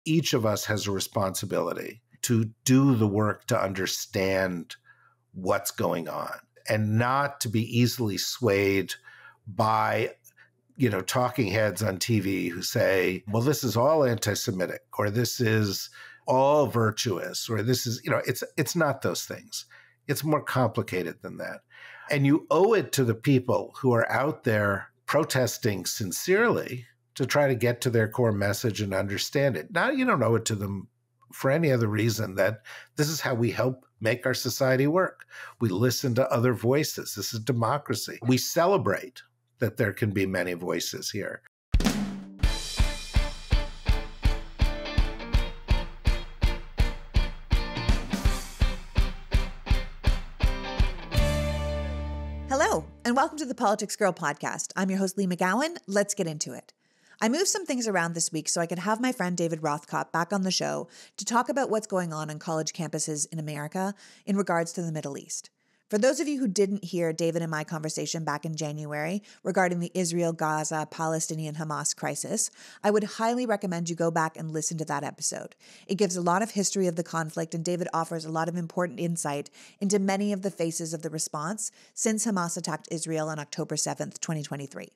each of us has a responsibility to do the work to understand what's going on and not to be easily swayed by, talking heads on TV who say, well, this is all anti-Semitic, or this is all virtuous, or this is, it's not those things. It's more complicated than that. And you owe it to the people who are out there protesting sincerely to try to get to their core message and understand it. Now, you don't owe it to them for any other reason that this is how we help make our society work. We listen to other voices. This is democracy. We celebrate that there can be many voices here. Hello, and welcome to the PoliticsGirl podcast. I'm your host, Lee McGowan. Let's get into it. I moved some things around this week so I could have my friend David Rothkopf back on the show to talk about what's going on college campuses in America in regards to the Middle East. For those of you who didn't hear David and my conversation back in January regarding the Israel-Gaza, Palestinian-Hamas crisis, I would highly recommend you go back and listen to that episode. It gives a lot of history of the conflict, and David offers a lot of important insight into many of the faces of the response since Hamas attacked Israel on October 7th, 2023.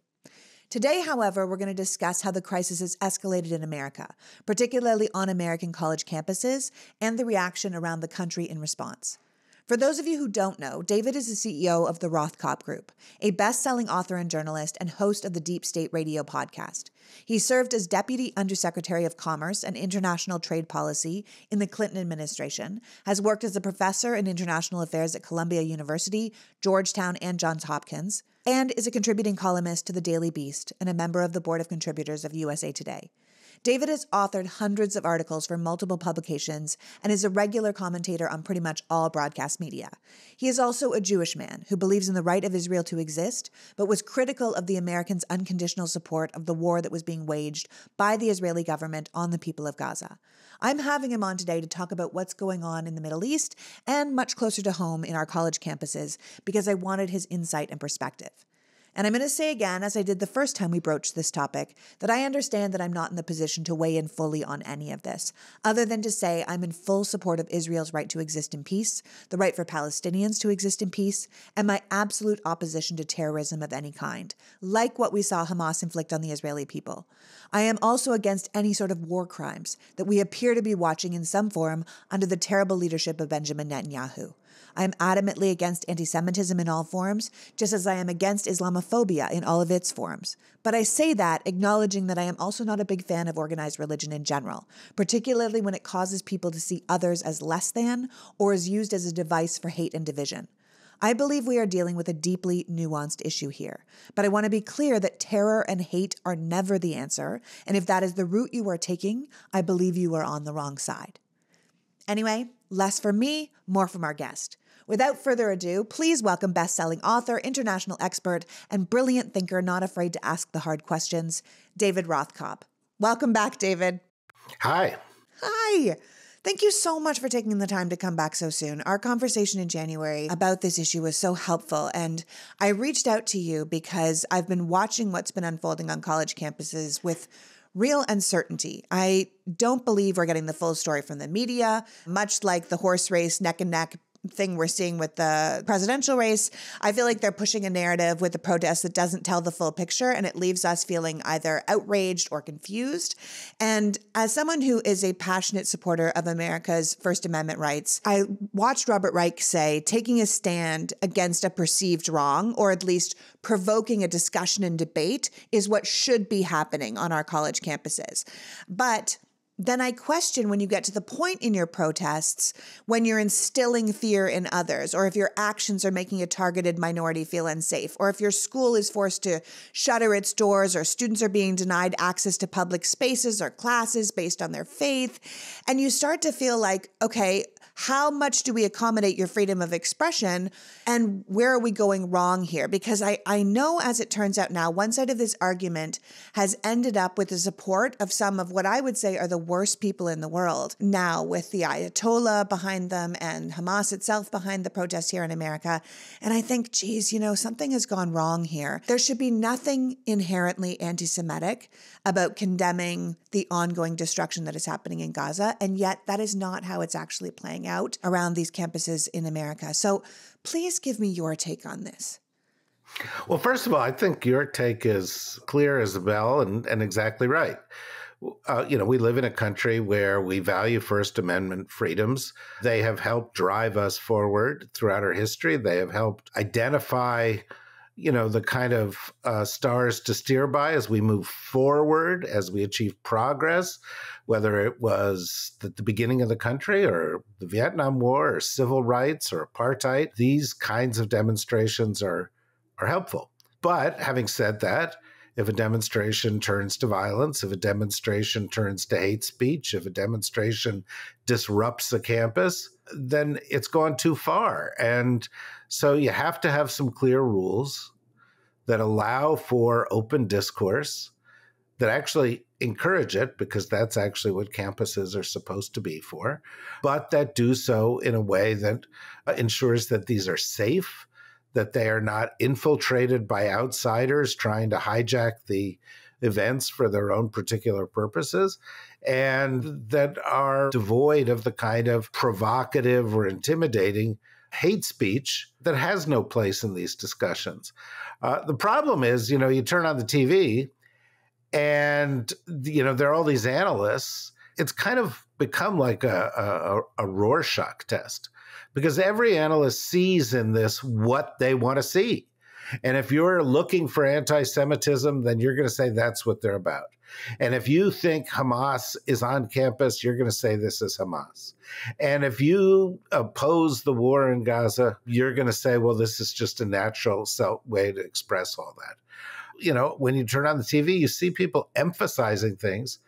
Today, however, we're going to discuss how the crisis has escalated in America, particularly on American college campuses, and the reaction around the country in response. For those of you who don't know, David is the CEO of the Rothkopf Group, a best-selling author and journalist and host of the Deep State Radio podcast. He served as Deputy Undersecretary of Commerce and International Trade Policy in the Clinton administration, has worked as a professor in international affairs at Columbia University, Georgetown, and Johns Hopkins, and is a contributing columnist to The Daily Beast and a member of the board of contributors of USA Today. David has authored hundreds of articles for multiple publications and is a regular commentator on pretty much all broadcast media. He is also a Jewish man who believes in the right of Israel to exist, but was critical of the Americans' unconditional support of the war that was being waged by the Israeli government on the people of Gaza. I'm having him on today to talk about what's going on in the Middle East and much closer to home in our college campuses because I wanted his insight and perspective. And I'm going to say again, as I did the first time we broached this topic, that I understand that I'm not in the position to weigh in fully on any of this, other than to say I'm in full support of Israel's right to exist in peace, the right for Palestinians to exist in peace, and my absolute opposition to terrorism of any kind, like what we saw Hamas inflict on the Israeli people. I am also against any sort of war crimes that we appear to be watching in some form under the terrible leadership of Benjamin Netanyahu. I am adamantly against anti-Semitism in all forms, just as I am against Islamophobia in all of its forms. But I say that acknowledging that I am also not a big fan of organized religion in general, particularly when it causes people to see others as less than or is used as a device for hate and division. I believe we are dealing with a deeply nuanced issue here, but I want to be clear that terror and hate are never the answer, and if that is the route you are taking, I believe you are on the wrong side. Anyway, less from me, more from our guest. Without further ado, please welcome best-selling author, international expert, and brilliant thinker not afraid to ask the hard questions, David Rothkopf. Welcome back, David. Hi. Hi. Thank you so much for taking the time to come back so soon. Our conversation in January about this issue was so helpful, and I reached out to you because I've been watching what's been unfolding on college campuses with real uncertainty. I don't believe we're getting the full story from the media, much like the horse race, neck and neck thing we're seeing with the presidential race. I feel like they're pushing a narrative with the protests that doesn't tell the full picture, and it leaves us feeling either outraged or confused. And as someone who is a passionate supporter of America's First Amendment rights, I watched Robert Reich say taking a stand against a perceived wrong, or at least provoking a discussion and debate, is what should be happening on our college campuses. But then I question when you get to the point in your protests when you're instilling fear in others, or if your actions are making a targeted minority feel unsafe, or if your school is forced to shutter its doors, or students are being denied access to public spaces or classes based on their faith. And you start to feel like, okay, how much do we accommodate your freedom of expression, and where are we going wrong here? Because I know, as it turns out now, one side of this argument has ended up with the support of some of what I would say are the worst people in the world now, with the Ayatollah behind them and Hamas itself behind the protests here in America. And I think, geez, something has gone wrong here. There should be nothing inherently anti-Semitic about condemning the ongoing destruction that is happening in Gaza. And yet that is not how it's actually playing out around these campuses in America. So please give me your take on this. Well, first of all, I think your take is clear as a bell and exactly right. We live in a country where we value First Amendment freedoms. They have helped drive us forward throughout our history. They have helped identify, the kind of stars to steer by as we move forward, as we achieve progress, whether it was at the beginning of the country or the Vietnam War or civil rights or apartheid. These kinds of demonstrations are helpful. But having said that, if a demonstration turns to violence, if a demonstration turns to hate speech, if a demonstration disrupts a campus, then it's gone too far. And so you have to have some clear rules that allow for open discourse, that actually encourage it, because that's actually what campuses are supposed to be for, but that do so in a way that ensures that these are safe, that they are not infiltrated by outsiders trying to hijack the events for their own particular purposes, and that are devoid of the kind of provocative or intimidating hate speech that has no place in these discussions. The problem is, you turn on the TV and, there are all these analysts. It's kind of become like a Rorschach test, because every analyst sees in this what they want to see. And if you're looking for anti-Semitism, then you're going to say that's what they're about. And if you think Hamas is on campus, you're going to say this is Hamas. And if you oppose the war in Gaza, you're going to say, well, this is just a natural way to express all that. When you turn on the TV, you see people emphasizing things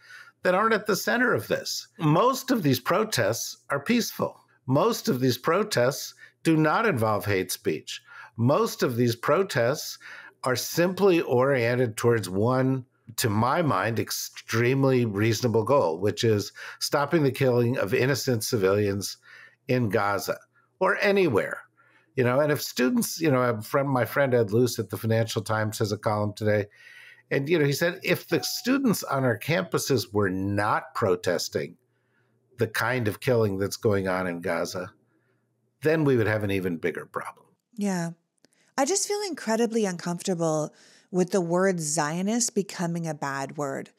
that aren't at the center of this. Most of these protests are peaceful. Most of these protests do not involve hate speech. Most of these protests are simply oriented towards one, to my mind, extremely reasonable goal, which is stopping the killing of innocent civilians in Gaza or anywhere. And if students, my friend Ed Luce at the Financial Times has a column today, and, he said, if the students on our campuses were not protesting the kind of killing that's going on in Gaza, then we would have an even bigger problem. Yeah. I just feel incredibly uncomfortable with the word Zionist becoming a bad word,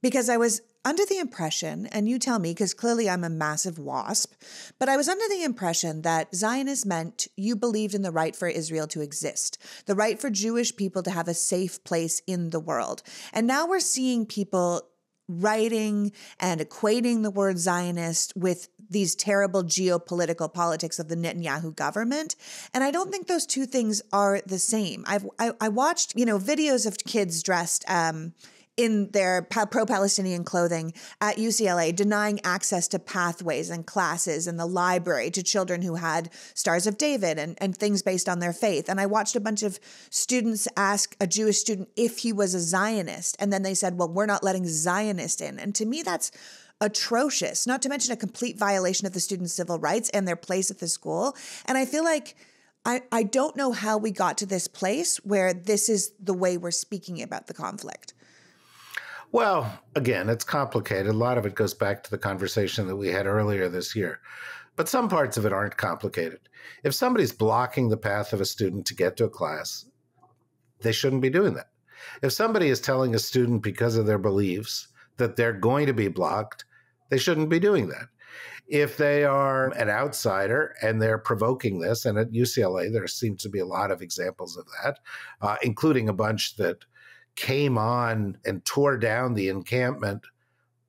because I was under the impression, and you tell me, because clearly I'm a massive WASP, but I was under the impression that Zionist meant you believed in the right for Israel to exist, the right for Jewish people to have a safe place in the world. And now we're seeing people writing and equating the word Zionist with these terrible geopolitical politics of the Netanyahu government. And I don't think those two things are the same. I watched, videos of kids dressed in their pro-Palestinian clothing at UCLA, denying access to pathways and classes in the library to children who had Stars of David and things based on their faith. And I watched a bunch of students ask a Jewish student if he was a Zionist. And then they said, well, we're not letting Zionists in. And to me, that's atrocious, not to mention a complete violation of the students' civil rights and their place at the school. And I feel like I don't know how we got to this place where this is the way we're speaking about the conflict. Well, again, it's complicated. A lot of it goes back to the conversation that we had earlier this year. But some parts of it aren't complicated. If somebody's blocking the path of a student to get to a class, they shouldn't be doing that. If somebody is telling a student because of their beliefs that they're going to be blocked, they shouldn't be doing that. If they are an outsider and they're provoking this, and at UCLA there seems to be a lot of examples of that, including a bunch that came on and tore down the encampment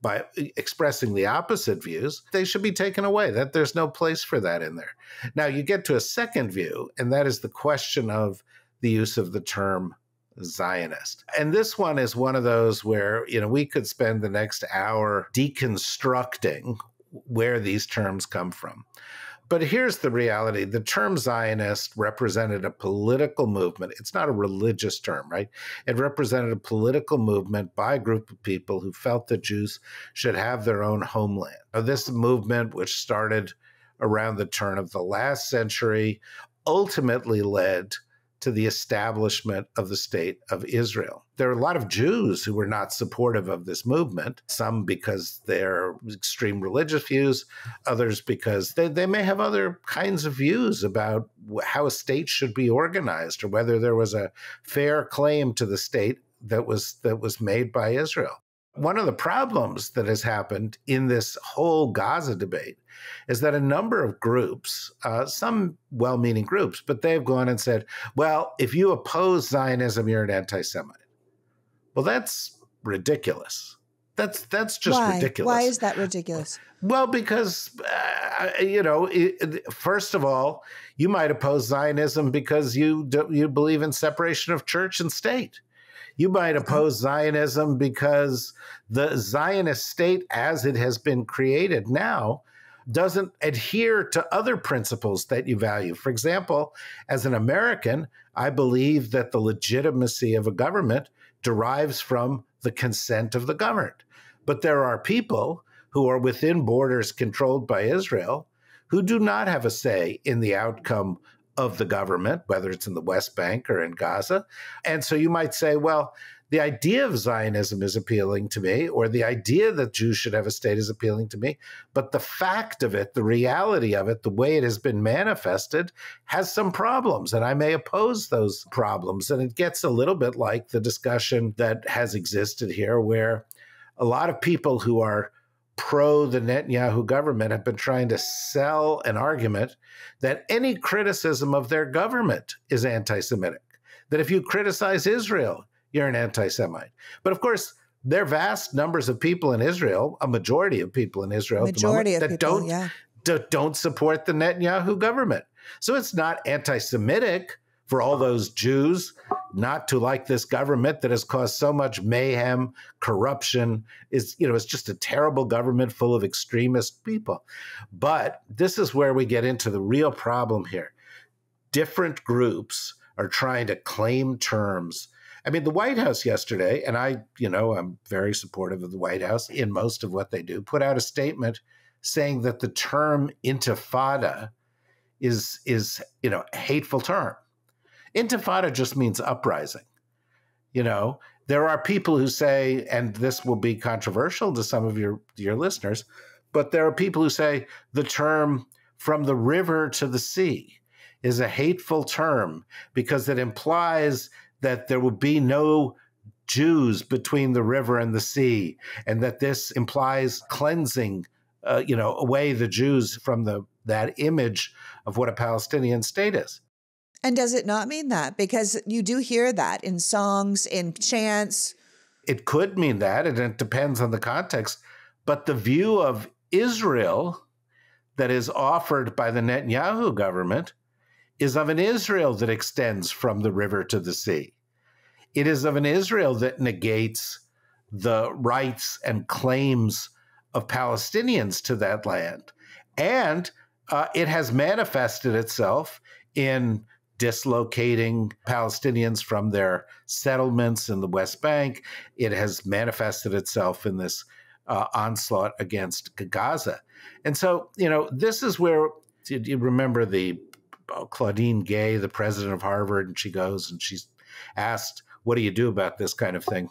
by expressing the opposite views, they should be taken away. That there's no place for that in there. Now you get to a second view, and that is the question of the use of the term Zionist. And this one is one of those where, we could spend the next hour deconstructing where these terms come from. But here's the reality. The term Zionist represented a political movement. It's not a religious term, right? It represented a political movement by a group of people who felt that Jews should have their own homeland. Now, this movement, which started around the turn of the last century, ultimately led to the establishment of the state of Israel. There are a lot of Jews who were not supportive of this movement, some because they're extreme religious views, others because they may have other kinds of views about how a state should be organized or whether there was a fair claim to the state that was made by Israel. One of the problems that has happened in this whole Gaza debate is that a number of groups, some well-meaning groups, but they've gone and said, well, if you oppose Zionism, you're an anti-Semite. Well, that's ridiculous. That's just ridiculous. Why is that ridiculous? Well, because, first of all, you might oppose Zionism because you believe in separation of church and state. You might oppose Zionism because the Zionist state, as it has been created now, doesn't adhere to other principles that you value. For example, as an American, I believe that the legitimacy of a government derives from the consent of the governed. But there are people who are within borders controlled by Israel who do not have a say in the outcome of the government, whether it's in the West Bank or in Gaza. And so you might say, well, the idea of Zionism is appealing to me, or the idea that Jews should have a state is appealing to me. But the fact of it, the reality of it, the way it has been manifested has some problems, and I may oppose those problems. And it gets a little bit like the discussion that has existed here, where a lot of people who are pro the Netanyahu government have been trying to sell an argument that any criticism of their government is anti-Semitic, that if you criticize Israel, you're an anti-Semite. But of course, there are vast numbers of people in Israel, a majority of people in Israel at the moment, that don't support the Netanyahu government. So it's not anti-Semitic for all those Jews not to like this government that has caused so much mayhem, corruption. It's just a terrible government full of extremist people. But this is where we get into the real problem here. Different groups are trying to claim terms. I mean, the White House yesterday, and I'm very supportive of the White House in most of what they do, put out a statement saying that the term intifada is a hateful term. Intifada just means uprising. There are people who say, and this will be controversial to some of your listeners, but there are people who say the term from the river to the sea is a hateful term because it implies that there will be no Jews between the river and the sea, and that this implies cleansing, away the Jews from that image of what a Palestinian state is. And does it not mean that? Because you do hear that in songs, in chants. It could mean that, and it depends on the context. But the view of Israel that is offered by the Netanyahu government is of an Israel that extends from the river to the sea. It is of an Israel that negates the rights and claims of Palestinians to that land. And it has manifested itself in dislocating Palestinians from their settlements in the West Bank. It has manifested itself in this onslaught against Gaza. And so, this is where you remember the Claudine Gay, the president of Harvard, and she goes and she's asked, what do you do about this kind of thing?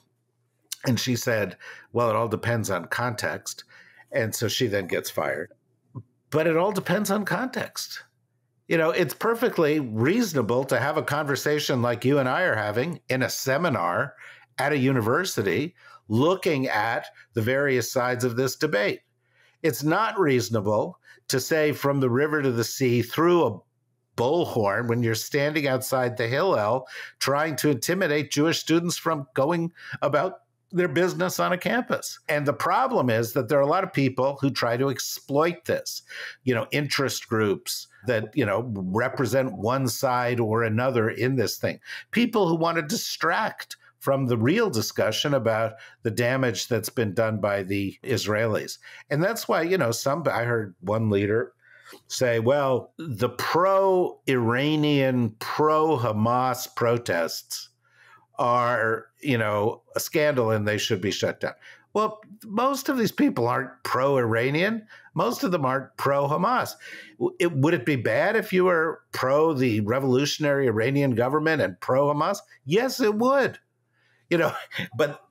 And she said, well, it all depends on context. And so she then gets fired. But it all depends on context. It's perfectly reasonable to have a conversation like you and I are having in a seminar at a university looking at the various sides of this debate. It's not reasonable to say from the river to the sea through a bullhorn when you're standing outside the Hillel trying to intimidate Jewish students from going about their business on a campus. And the problem is that there are a lot of people who try to exploit this, interest groups that, represent one side or another in this thing. People who want to distract from the real discussion about the damage that's been done by the Israelis. And that's why, I heard one leader say, well, the pro-Iranian, pro-Hamas protests are, a scandal and they should be shut down. Well, most of these people aren't pro-Iranian. Most of them aren't pro-Hamas. Would it be bad if you were pro the revolutionary Iranian government and pro-Hamas? Yes, it would. But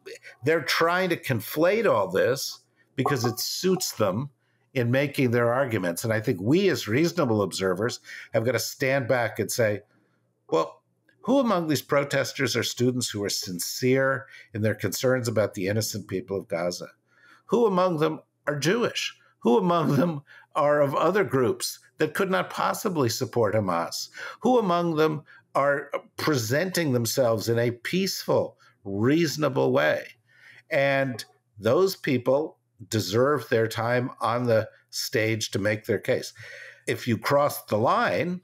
they're trying to conflate all this because it suits them in making their arguments. And I think we as reasonable observers have got to stand back and say, well, who among these protesters are students who are sincere in their concerns about the innocent people of Gaza? Who among them are Jewish? Who among them are of other groups that could not possibly support Hamas? Who among them are presenting themselves in a peaceful, reasonable way? And those people deserve their time on the stage to make their case. If you cross the line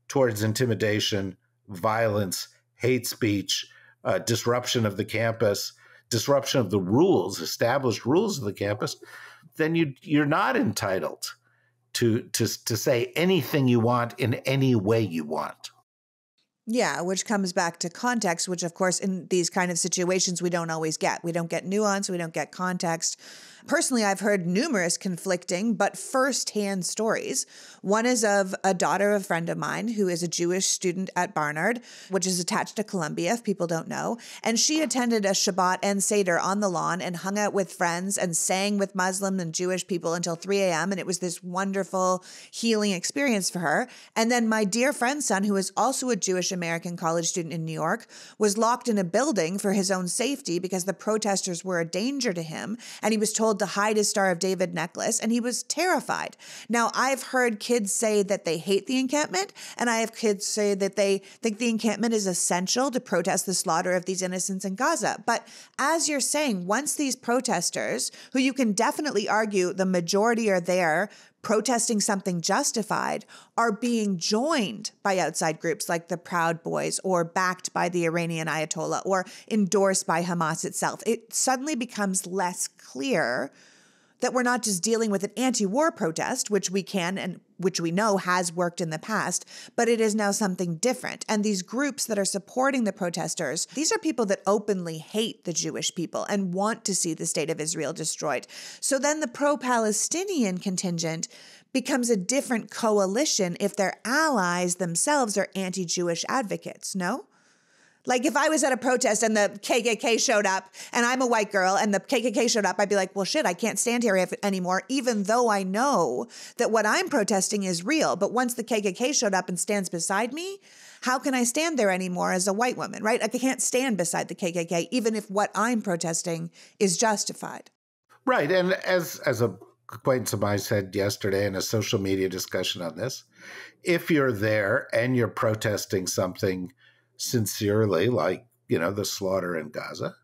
towards intimidation, violence, hate speech, disruption of the campus, disruption of the rules, established rules of the campus, then you're not entitled to say anything you want in any way you want. Yeah, which comes back to context, which, of course, in these kind of situations, we don't always get. We don't get nuance. We don't get context. Personally, I've heard numerous conflicting but firsthand stories. One is of a daughter of a friend of mine who is a Jewish student at Barnard, which is attached to Columbia, if people don't know. And she attended a Shabbat and Seder on the lawn and hung out with friends and sang with Muslim and Jewish people until 3 a.m. And it was this wonderful healing experience for her. And then my dear friend's son, who is also a Jewish American college student in New York, was locked in a building for his own safety because the protesters were a danger to him. And he was told to hide his Star of David necklace, and he was terrified. Now, I've heard kids say that they hate the encampment, and I have kids say that they think the encampment is essential to protest the slaughter of these innocents in Gaza. But as you're saying, once these protesters, who you can definitely argue the majority are there protesting something justified, are being joined by outside groups like the Proud Boys or backed by the Iranian Ayatollah or endorsed by Hamas itself, it suddenly becomes less clear that we're not just dealing with an anti-war protest, which we can and which we know has worked in the past, but it is now something different. And these groups that are supporting the protesters, these are people that openly hate the Jewish people and want to see the state of Israel destroyed. So then the pro-Palestinian contingent becomes a different coalition if their allies themselves are anti-Jewish advocates, no? Like if I was at a protest and the KKK showed up and I'm a white girl and the KKK showed up, I'd be like, well, shit, I can't stand here anymore, even though I know that what I'm protesting is real. But once the KKK showed up and stands beside me, how can I stand there anymore as a white woman, right? I can't stand beside the KKK, even if what I'm protesting is justified. Right. And as a acquaintance of mine said yesterday in a social media discussion on this, if you're there and you're protesting something sincerely, like, the slaughter in Gaza,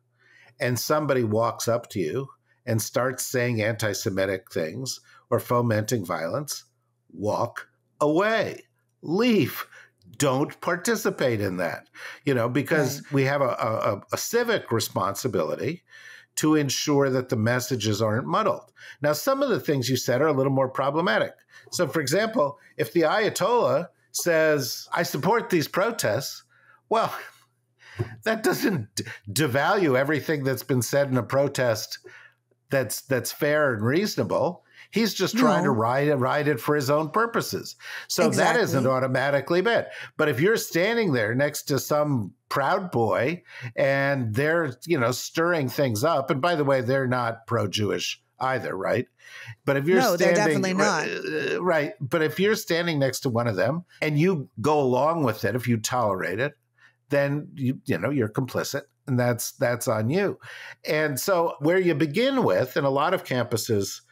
and somebody walks up to you and starts saying anti-Semitic things or fomenting violence, walk away, leave. Don't participate in that, because we have a civic responsibility to ensure that the messages aren't muddled. Now, some of the things you said are a little more problematic. So, for example, if the Ayatollah says, I support these protests, well, that doesn't devalue everything that's been said in a protest that's fair and reasonable. He's just trying to ride it for his own purposes. So That isn't automatically bad. But if you're standing there next to some Proud Boy and they're, stirring things up, and by the way, they're not pro-Jewish either, right? But if you're they're definitely not. Right. But if you're standing next to one of them and you go along with it, if you tolerate it, then you're complicit, and that's on you. And so where you begin with, and a lot of campuses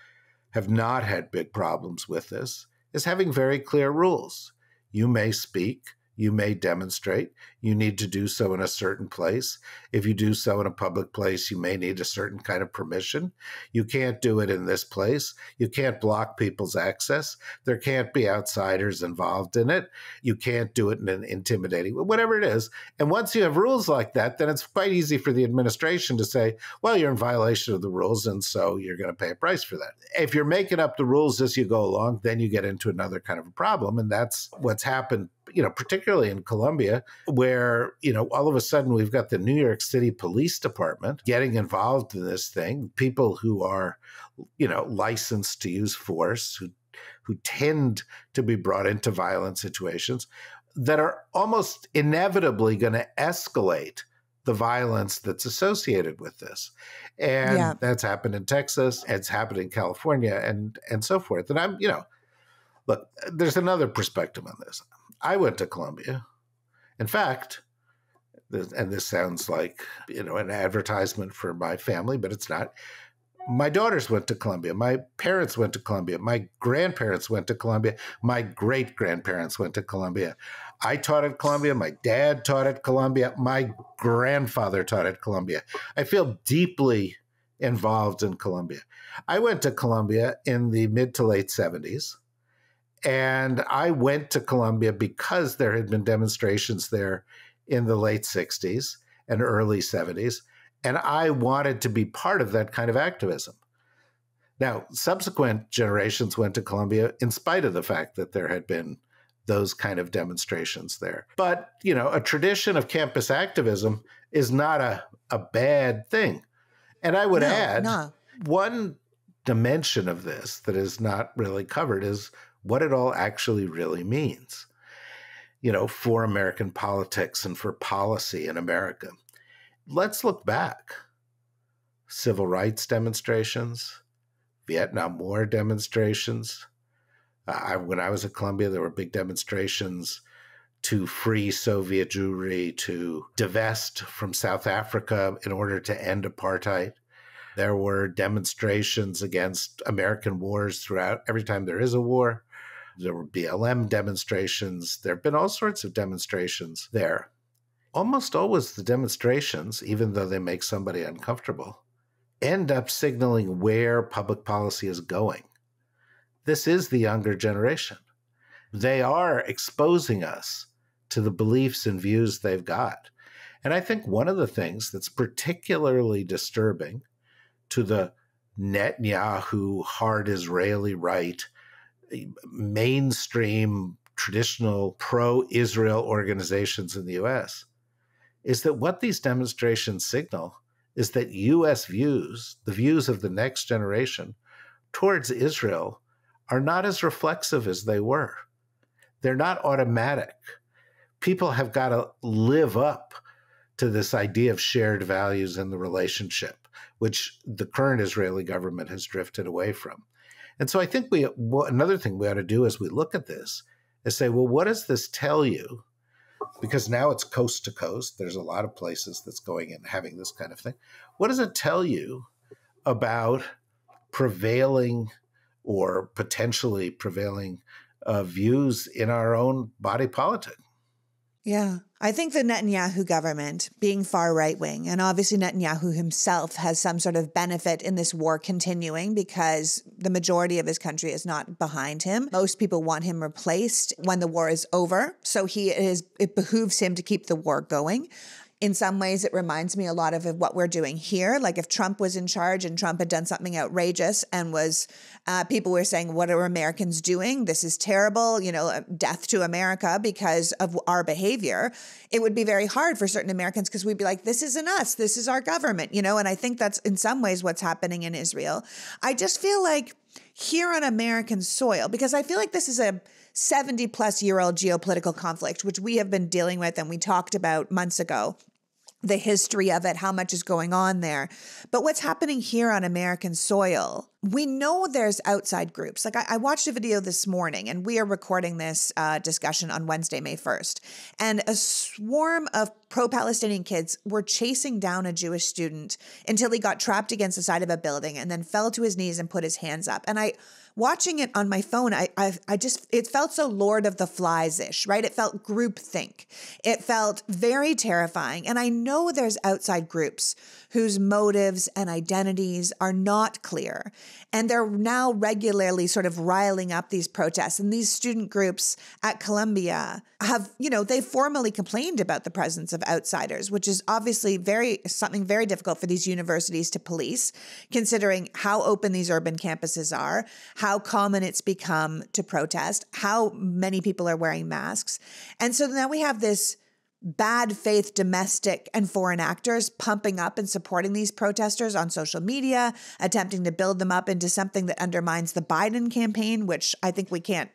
have not had big problems with this, is having very clear rules. You may speak, you may demonstrate. You need to do so in a certain place. If you do so in a public place, you may need a certain kind of permission. You can't do it in this place. You can't block people's access. There can't be outsiders involved in it. You can't do it in an intimidating, whatever it is. And once you have rules like that, then it's quite easy for the administration to say, well, you're in violation of the rules, and so you're going to pay a price for that. If you're making up the rules as you go along, then you get into another kind of a problem. And that's what's happened, particularly in Colombia, where, all of a sudden we've got the New York City Police Department getting involved in this thing, people who are, licensed to use force, who tend to be brought into violent situations that are almost inevitably going to escalate the violence that's associated with this. And that's happened in Texas, it's happened in California, and so forth. And look, there's another perspective on this. I went to Colombia. In fact, and this sounds like, an advertisement for my family, but it's not. My daughters went to Colombia. My parents went to Colombia. My grandparents went to Colombia. My great-grandparents went to Colombia. I taught at Colombia. My dad taught at Colombia. My grandfather taught at Colombia. I feel deeply involved in Colombia. I went to Colombia in the mid to late 70s. And I went to Colombia because there had been demonstrations there in the late 60s and early 70s. And I wanted to be part of that kind of activism. Now, subsequent generations went to Colombia in spite of the fact that there had been those kind of demonstrations there. But, a tradition of campus activism is not a bad thing. And I would add, one dimension of this that is not really covered is what it all actually really means, for American politics and for policy in America. Let's look back. Civil rights demonstrations, Vietnam War demonstrations. When I was at Columbia, there were big demonstrations to free Soviet Jewry, to divest from South Africa in order to end apartheid. There were demonstrations against American wars throughout. Every time there is a war, there were BLM demonstrations. There have been all sorts of demonstrations there. Almost always the demonstrations, even though they make somebody uncomfortable, end up signaling where public policy is going. This is the younger generation. They are exposing us to the beliefs and views they've got. And I think one of the things that's particularly disturbing to the Netanyahu, hard Israeli right, mainstream, traditional pro-Israel organizations in the U.S., is that what these demonstrations signal is that U.S. views, the views of the next generation towards Israel, are not as reflexive as they were. They're not automatic. People have got to live up to this idea of shared values in the relationship, which the current Israeli government has drifted away from. And so I think another thing we ought to do as we look at this is say, well, what does this tell you? Because now it's coast to coast. There's a lot of places that's going and having this kind of thing. What does it tell you about prevailing or potentially prevailing views in our own body politic? Yeah, I think the Netanyahu government being far right wing, and obviously Netanyahu himself has some sort of benefit in this war continuing because the majority of his country is not behind him. Most people want him replaced when the war is over. So it behooves him to keep the war going. In some ways, it reminds me a lot of what we're doing here. Like if Trump was in charge and Trump had done something outrageous and people were saying, what are Americans doing? This is terrible, death to America because of our behavior. It would be very hard for certain Americans because we'd be like, this isn't us. This is our government, and I think that's in some ways what's happening in Israel. I just feel like here on American soil, because I feel like this is a 70-plus-year-old geopolitical conflict, which we have been dealing with and we talked about months ago, the history of it, how much is going on there. But what's happening here on American soil We know there's outside groups. Like I watched a video this morning, and we are recording this discussion on Wednesday, May 1st. And a swarm of pro-Palestinian kids were chasing down a Jewish student until he got trapped against the side of a building and then fell to his knees and put his hands up. And watching it on my phone, it felt so Lord of the Flies-ish, right? It felt groupthink. It felt very terrifying. And I know there's outside groups whose motives and identities are not clear. And they're now regularly sort of riling up these protests. And these student groups at Columbia have, they formally complained about the presence of outsiders, which is obviously something very difficult for these universities to police, considering how open these urban campuses are, how common it's become to protest, how many people are wearing masks. And so now we have this bad faith domestic and foreign actors pumping up and supporting these protesters on social media, attempting to build them up into something that undermines the Biden campaign, which I think we can't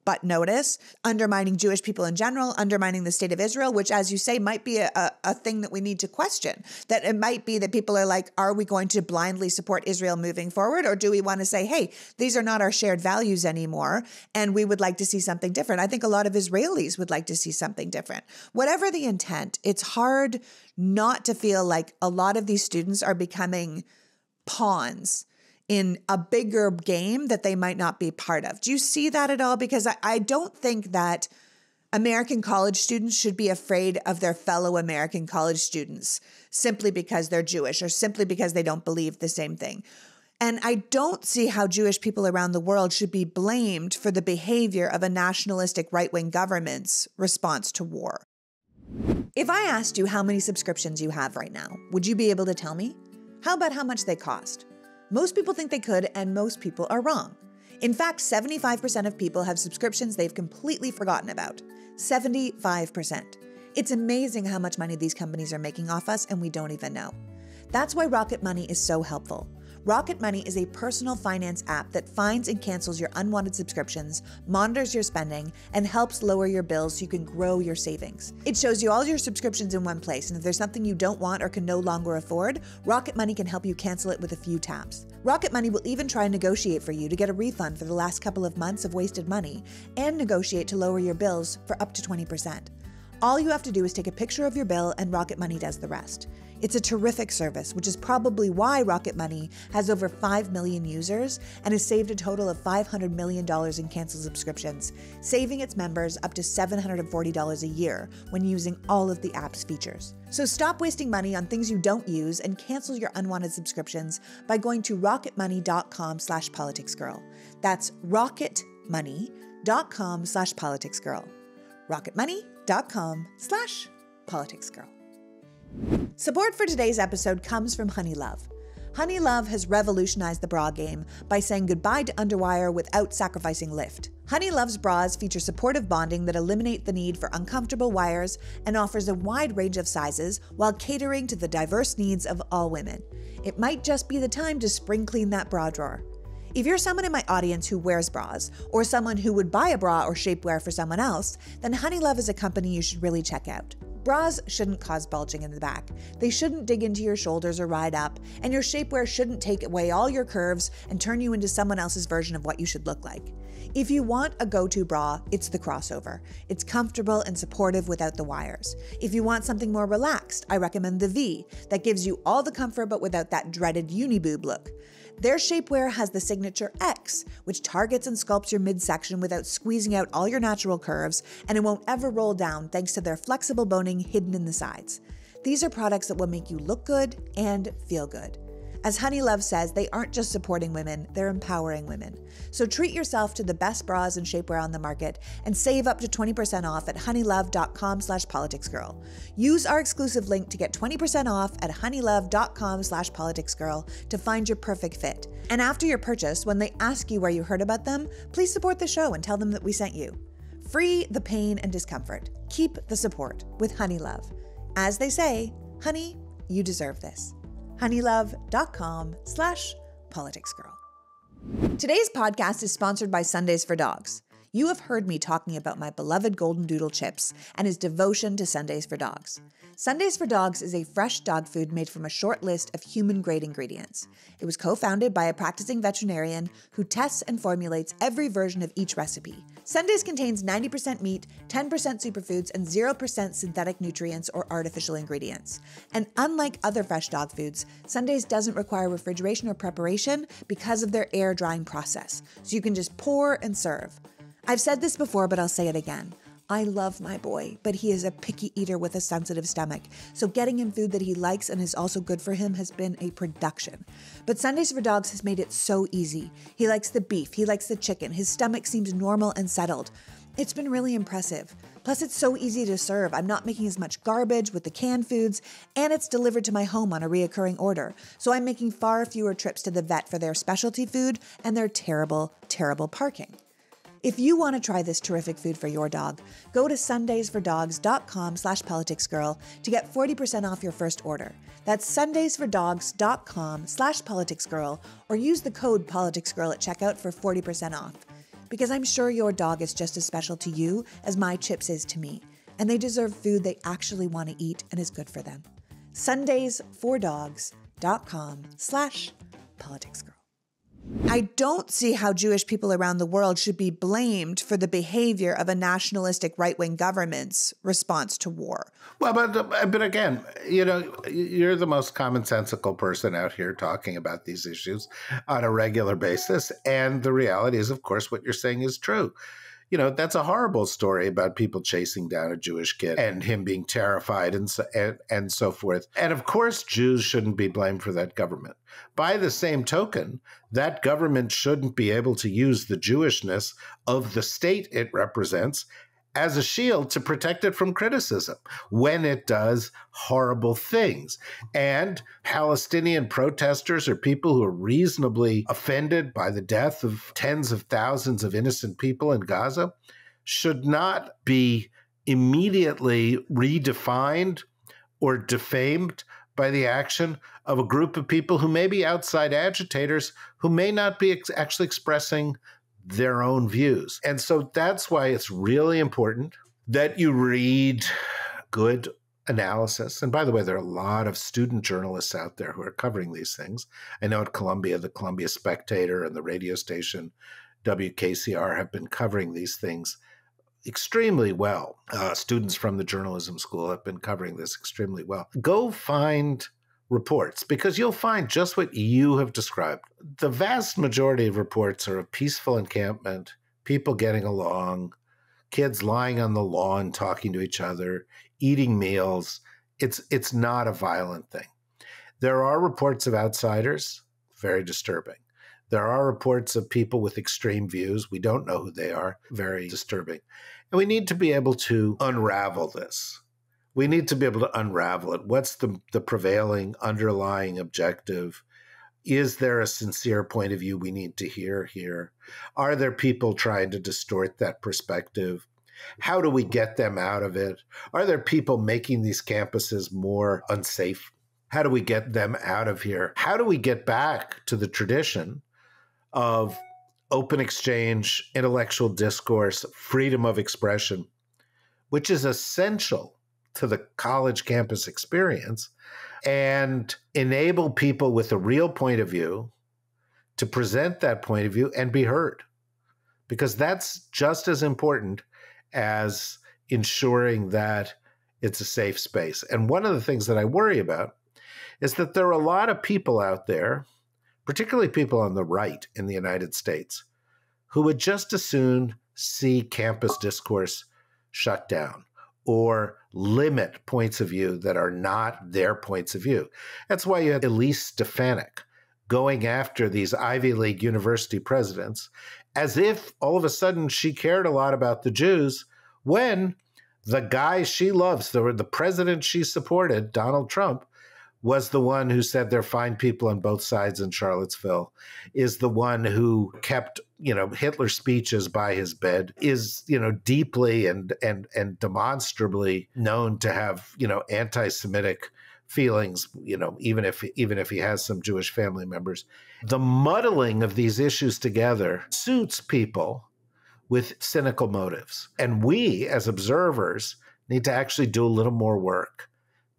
but notice, undermining Jewish people in general, undermining the state of Israel, which, as you say, might be a thing that we need to question. That it might be that people are like, are we going to blindly support Israel moving forward? Or do we want to say, hey, these are not our shared values anymore, and we would like to see something different? I think a lot of Israelis would like to see something different. Whatever the intent, it's hard not to feel like a lot of these students are becoming pawns in a bigger game that they might not be part of. Do you see that at all? Because I don't think that American college students should be afraid of their fellow American college students simply because they're Jewish or simply because they don't believe the same thing. And I don't see how Jewish people around the world should be blamed for the behavior of a nationalistic right-wing government's response to war. If I asked you how many subscriptions you have right now, would you be able to tell me? How about how much they cost? Most people think they could, and most people are wrong. In fact, 75% of people have subscriptions they've completely forgotten about. 75%. It's amazing how much money these companies are making off us, and we don't even know. That's why Rocket Money is so helpful. Rocket Money is a personal finance app that finds and cancels your unwanted subscriptions, monitors your spending, and helps lower your bills so you can grow your savings. It shows you all your subscriptions in one place, and if there's something you don't want or can no longer afford, Rocket Money can help you cancel it with a few taps. Rocket Money will even try and negotiate for you to get a refund for the last couple of months of wasted money and negotiate to lower your bills for up to 20%. All you have to do is take a picture of your bill, and Rocket Money does the rest. It's a terrific service, which is probably why Rocket Money has over 5 million users and has saved a total of $500 million in canceled subscriptions, saving its members up to $740 a year when using all of the app's features. So stop wasting money on things you don't use and cancel your unwanted subscriptions by going to rocketmoney.com/politicsgirl. That's rocketmoney.com/politicsgirl. rocketmoney.com/politicsgirl. Support for today's episode comes from Honeylove. Honeylove has revolutionized the bra game by saying goodbye to underwire without sacrificing lift. Honeylove's bras feature supportive bonding that eliminate the need for uncomfortable wires and offers a wide range of sizes while catering to the diverse needs of all women. It might just be the time to spring clean that bra drawer. If you're someone in my audience who wears bras, or someone who would buy a bra or shapewear for someone else, then Honeylove is a company you should really check out. Bras shouldn't cause bulging in the back. They shouldn't dig into your shoulders or ride up, and your shapewear shouldn't take away all your curves and turn you into someone else's version of what you should look like. If you want a go-to bra, it's the crossover. It's comfortable and supportive without the wires. If you want something more relaxed, I recommend the V, that gives you all the comfort but without that dreaded uniboob look. Their shapewear has the signature X, which targets and sculpts your midsection without squeezing out all your natural curves, and it won't ever roll down thanks to their flexible boning hidden in the sides. These are products that will make you look good and feel good. As Honeylove says, they aren't just supporting women, they're empowering women. So treat yourself to the best bras and shapewear on the market and save up to 20% off at honeylove.com/politicsgirl. Use our exclusive link to get 20% off at honeylove.com/politicsgirl to find your perfect fit. And after your purchase, when they ask you where you heard about them, please support the show and tell them that we sent you. Free the pain and discomfort. Keep the support with Honeylove. As they say, honey, you deserve this. honeylove.com/politicsgirl. Today's podcast is sponsored by Sundays for Dogs. you have heard me talking about my beloved Golden Doodle chips and his devotion to Sundays for Dogs. Sundays for Dogs is a fresh dog food made from a short list of human-grade ingredients. It was co-founded by a practicing veterinarian who tests and formulates every version of each recipe. Sundays contains 90% meat, 10% superfoods, and 0% synthetic nutrients or artificial ingredients. And unlike other fresh dog foods, Sundays doesn't require refrigeration or preparation because of their air drying process. So you can just pour and serve. I've said this before, but I'll say it again. I love my boy, but he is a picky eater with a sensitive stomach, so getting him food that he likes and is also good for him has been a production. But Sundays for Dogs has made it so easy. He likes the beef, he likes the chicken, his stomach seems normal and settled. It's been really impressive. Plus, it's so easy to serve. I'm not making as much garbage with the canned foods, and it's delivered to my home on a reoccurring order. So I'm making far fewer trips to the vet for their specialty food and their terrible, terrible parking. If you want to try this terrific food for your dog, go to sundaysfordogs.com/politicsgirl to get 40% off your first order. That's sundaysfordogs.com/politicsgirl, or use the code politicsgirl at checkout for 40% off. Because I'm sure your dog is just as special to you as my chips is to me, and they deserve food they actually want to eat and is good for them. sundaysfordogs.com/politicsgirl. I don't see how Jewish people around the world should be blamed for the behavior of a nationalistic right-wing government's response to war. Well, but again, you're the most commonsensical person out here talking about these issues on a regular basis. And the reality is, of course, what you're saying is true. That's a horrible story about people chasing down a Jewish kid and him being terrified and so forth. And of course, Jews shouldn't be blamed for that government. By the same token, that government shouldn't be able to use the Jewishness of the state it represents as a shield to protect it from criticism when it does horrible things. And Palestinian protesters or people who are reasonably offended by the death of tens of thousands of innocent people in Gaza should not be immediately redefined or defamed by the action of a group of people who may be outside agitators who may not be actually expressing their own views. And so that's why it's really important that you read good analysis. And by the way, there are a lot of student journalists out there who are covering these things. I know at Columbia, the Columbia Spectator and the radio station WKCR have been covering these things extremely well. Students from the journalism school have been covering this extremely well. Go find reports, because you'll find just what you have described. The vast majority of reports are of peaceful encampment, people getting along, kids lying on the lawn talking to each other, eating meals. It's not a violent thing. There are reports of outsiders, very disturbing. There are reports of people with extreme views. We don't know who they are, very disturbing. And we need to be able to unravel this. We need to be able to unravel it. What's the prevailing underlying objective? Is there a sincere point of view we need to hear here? Are there people trying to distort that perspective? How do we get them out of it? Are there people making these campuses more unsafe? How do we get them out of here? How do we get back to the tradition of open exchange, intellectual discourse, freedom of expression, which is essential to the college campus experience, and enable people with a real point of view to present that point of view and be heard? Because that's just as important as ensuring that it's a safe space. And one of the things that I worry about is that there are a lot of people out there, particularly people on the right in the United States, who would just as soon see campus discourse shut down or limit points of view that are not their points of view. That's why you had Elise Stefanik going after these Ivy League university presidents as if all of a sudden she cared a lot about the Jews, when the guy she loves, the president she supported, Donald Trump, was the one who said they're fine people on both sides in Charlottesville, is the one who kept, Hitler's speeches by his bed, is, deeply and demonstrably known to have, anti-Semitic feelings, even if he has some Jewish family members. The muddling of these issues together suits people with cynical motives. And we, as observers, need to actually do a little more work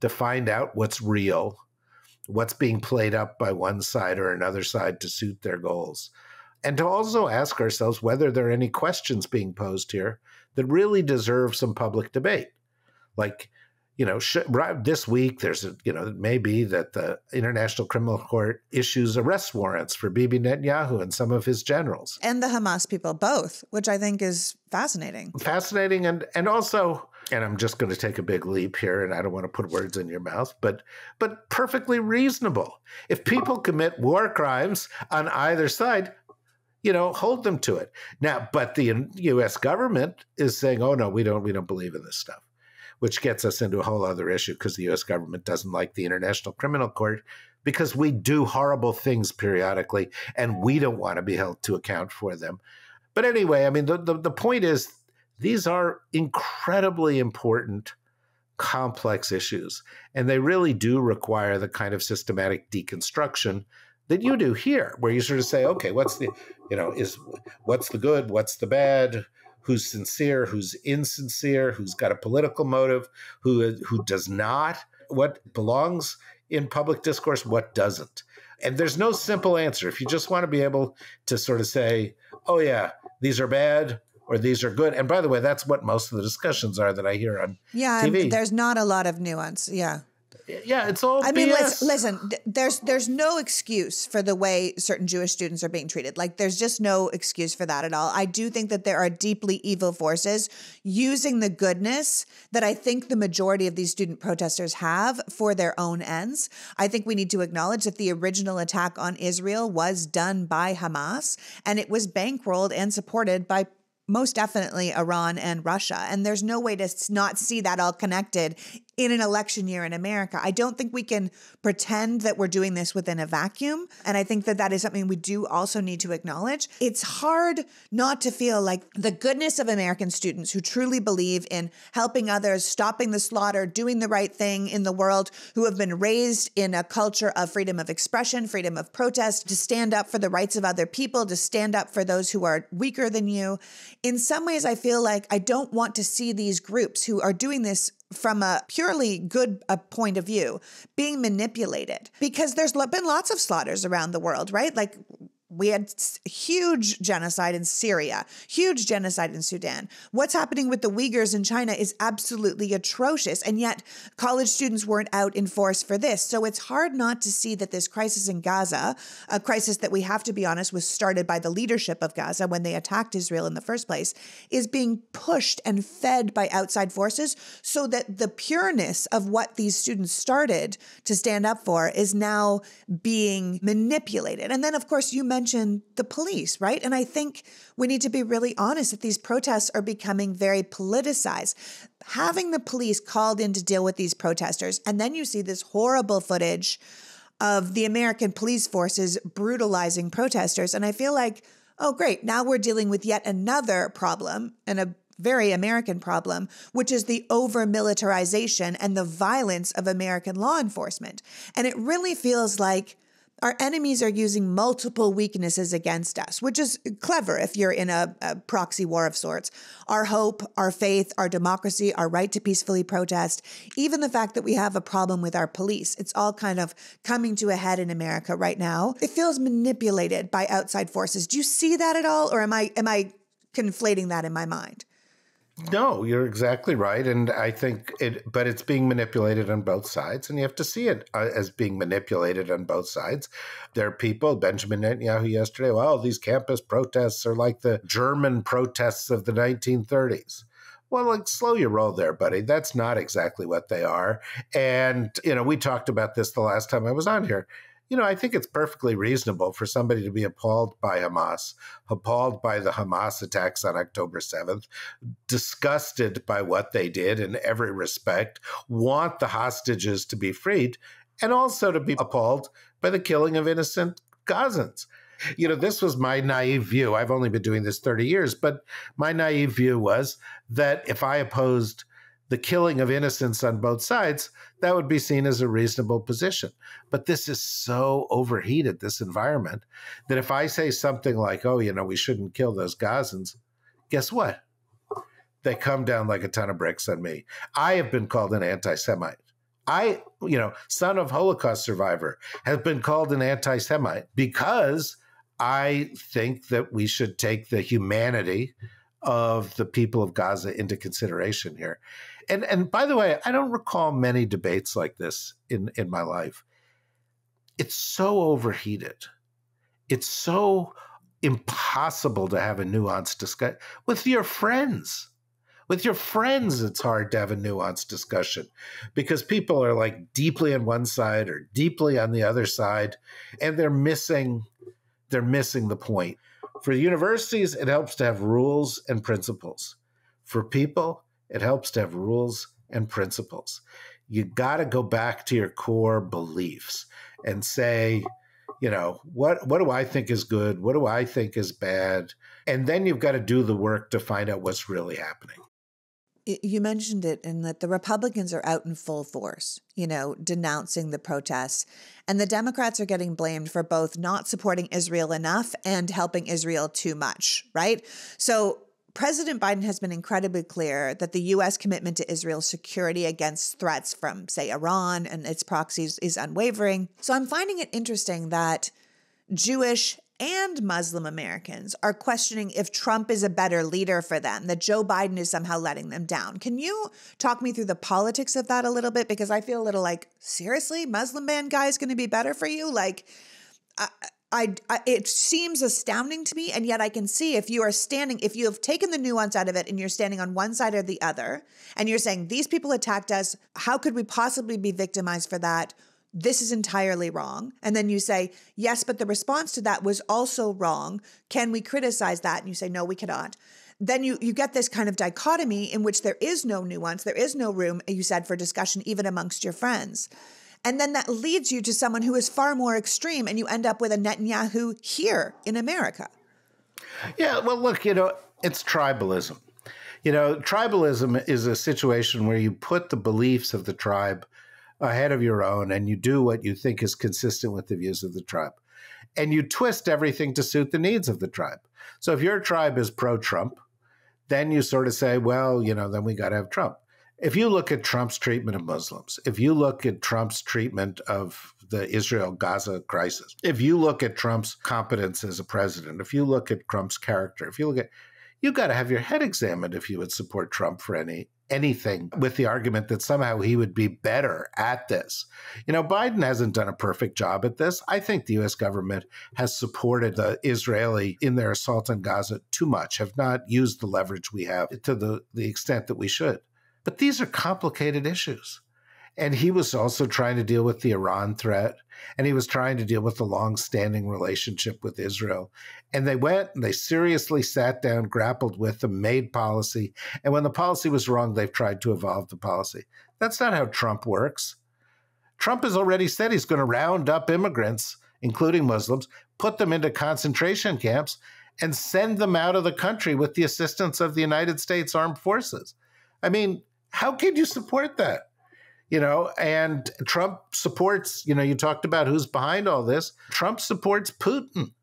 to find out what's real, what's being played up by one side or another side to suit their goals. And to also ask ourselves whether there are any questions being posed here that really deserve some public debate. Like, this week there's it may be that the International Criminal Court issues arrest warrants for Bibi Netanyahu and some of his generals. And the Hamas people, both, which I think is fascinating. Fascinating. And also, and I'm just going to take a big leap here, and I don't want to put words in your mouth, but perfectly reasonable. If people commit war crimes on either side, hold them to it. Now, but the U.S. government is saying, oh, no, we don't believe in this stuff, which gets us into a whole other issue because the U.S. government doesn't like the International Criminal Court because we do horrible things periodically, and we don't want to be held to account for them. But anyway, I mean, the point is these are incredibly important, complex issues, and they really do require the kind of systematic deconstruction that you do here, where you sort of say, okay, what's the good, what's the bad, who's sincere, who's insincere, who's got a political motive, who does not, what belongs in public discourse, what doesn't. And there's no simple answer. If you just want to be able to sort of say, oh yeah, these are bad or these are good. And by the way, that's what most of the discussions are that I hear on TV. There's not a lot of nuance. Yeah. Yeah, it's all I mean, BS. listen, there's no excuse for the way certain Jewish students are being treated. Like, there's just no excuse for that at all. I do think that there are deeply evil forces using the goodness that I think the majority of these student protesters have for their own ends. I think we need to acknowledge that the original attack on Israel was done by Hamas, and it was bankrolled and supported by most definitely Iran and Russia. And there's no way to not see that all connected in an election year in America. I don't think we can pretend that we're doing this within a vacuum. And I think that that is something we do also need to acknowledge. It's hard not to feel like the goodness of American students who truly believe in helping others, stopping the slaughter, doing the right thing in the world, who have been raised in a culture of freedom of expression, freedom of protest, to stand up for the rights of other people, to stand up for those who are weaker than you. In some ways, I feel like I don't want to see these groups who are doing this from a purely good point of view being manipulated, because there's been lots of slaughters around the world, right? Like, we had huge genocide in Syria, huge genocide in Sudan. What's happening with the Uyghurs in China is absolutely atrocious. And yet college students weren't out in force for this. So it's hard not to see that this crisis in Gaza, a crisis that we have to be honest was started by the leadership of Gaza when they attacked Israel in the first place, is being pushed and fed by outside forces so that the pureness of what these students started to stand up for is now being manipulated. And then, of course, you mentioned the police, right? And I think we need to be really honest that these protests are becoming very politicized. Having the police called in to deal with these protesters, and then you see this horrible footage of the American police forces brutalizing protesters. And I feel like, oh, great, now we're dealing with yet another problem, and a very American problem, which is the over-militarization and the violence of American law enforcement. And it really feels like our enemies are using multiple weaknesses against us, which is clever if you're in a proxy war of sorts. Our hope, our faith, our democracy, our right to peacefully protest, even the fact that we have a problem with our police. It's all kind of coming to a head in America right now. It feels manipulated by outside forces. Do you see that at all? Or am I conflating that in my mind? No, you're exactly right. And I think but it's being manipulated on both sides, and you have to see it as being manipulated on both sides. There are people, Benjamin Netanyahu yesterday, well, these campus protests are like the German protests of the 1930s. Well, like, slow your roll there, buddy. That's not exactly what they are. And, we talked about this the last time I was on here. I think it's perfectly reasonable for somebody to be appalled by Hamas, appalled by the Hamas attacks on October 7th, disgusted by what they did in every respect, want the hostages to be freed, and also to be appalled by the killing of innocent Gazans. This was my naive view. I've only been doing this 30 years, but my naive view was that if I opposed the killing of innocents on both sides, that would be seen as a reasonable position. But this is so overheated, this environment, that if I say something like, oh, we shouldn't kill those Gazans, guess what? They come down like a ton of bricks on me. I have been called an anti-Semite. I, son of Holocaust survivor, have been called an anti-Semite because I think that we should take the humanity of the people of Gaza into consideration here. And by the way, I don't recall many debates like this in my life. It's so overheated. It's so impossible to have a nuanced discussion with your friends. With your friends, it's hard to have a nuanced discussion because people are like deeply on one side or deeply on the other side, and they're missing the point. For universities, it helps to have rules and principles. For people, it helps to have rules and principles. You got to go back to your core beliefs and say, what do I think is good? What do I think is bad? And then you've got to do the work to find out what's really happening. You mentioned it in that the Republicans are out in full force, denouncing the protests. And the Democrats are getting blamed for both not supporting Israel enough and helping Israel too much, right? So President Biden has been incredibly clear that the U.S. commitment to Israel's security against threats from, say, Iran and its proxies is unwavering. So I'm finding it interesting that Jewish and Muslim Americans are questioning if Trump is a better leader for them, that Joe Biden is somehow letting them down. Can you talk me through the politics of that a little bit? Because I feel a little like, seriously, Muslim man guy is going to be better for you? Like, it seems astounding to me. And yet I can see if you have taken the nuance out of it and you're standing on one side or the other, and you're saying, these people attacked us, how could we possibly be victimized for that? This is entirely wrong. And then you say, yes, but the response to that was also wrong. Can we criticize that? And you say, no, we cannot. Then you get this kind of dichotomy in which there is no nuance, there is no room, you said, for discussion, even amongst your friends. And then that leads you to someone who is far more extreme, and you end up with a Netanyahu here in America. Yeah, well, look, it's tribalism. Tribalism is a situation where you put the beliefs of the tribe ahead of your own, and you do what you think is consistent with the views of the tribe. And you twist everything to suit the needs of the tribe. So if your tribe is pro-Trump, then you sort of say, well, then we got to have Trump. If you look at Trump's treatment of Muslims, if you look at Trump's treatment of the Israel-Gaza crisis, if you look at Trump's competence as a president, if you look at Trump's character, you got to have your head examined if you would support Trump for anything with the argument that somehow he would be better at this. Biden hasn't done a perfect job at this. I think the U.S. government has supported the Israeli in their assault on Gaza too much, have not used the leverage we have to the extent that we should. But these are complicated issues. And he was also trying to deal with the Iran threat, and he was trying to deal with the long-standing relationship with Israel. And they went and they seriously sat down, grappled with them, made policy. And when the policy was wrong, they've tried to evolve the policy. That's not how Trump works. Trump has already said he's going to round up immigrants, including Muslims, put them into concentration camps, and send them out of the country with the assistance of the United States Armed Forces. I mean, how can you support that? And Trump supports, you talked about who's behind all this. Trump supports Putin.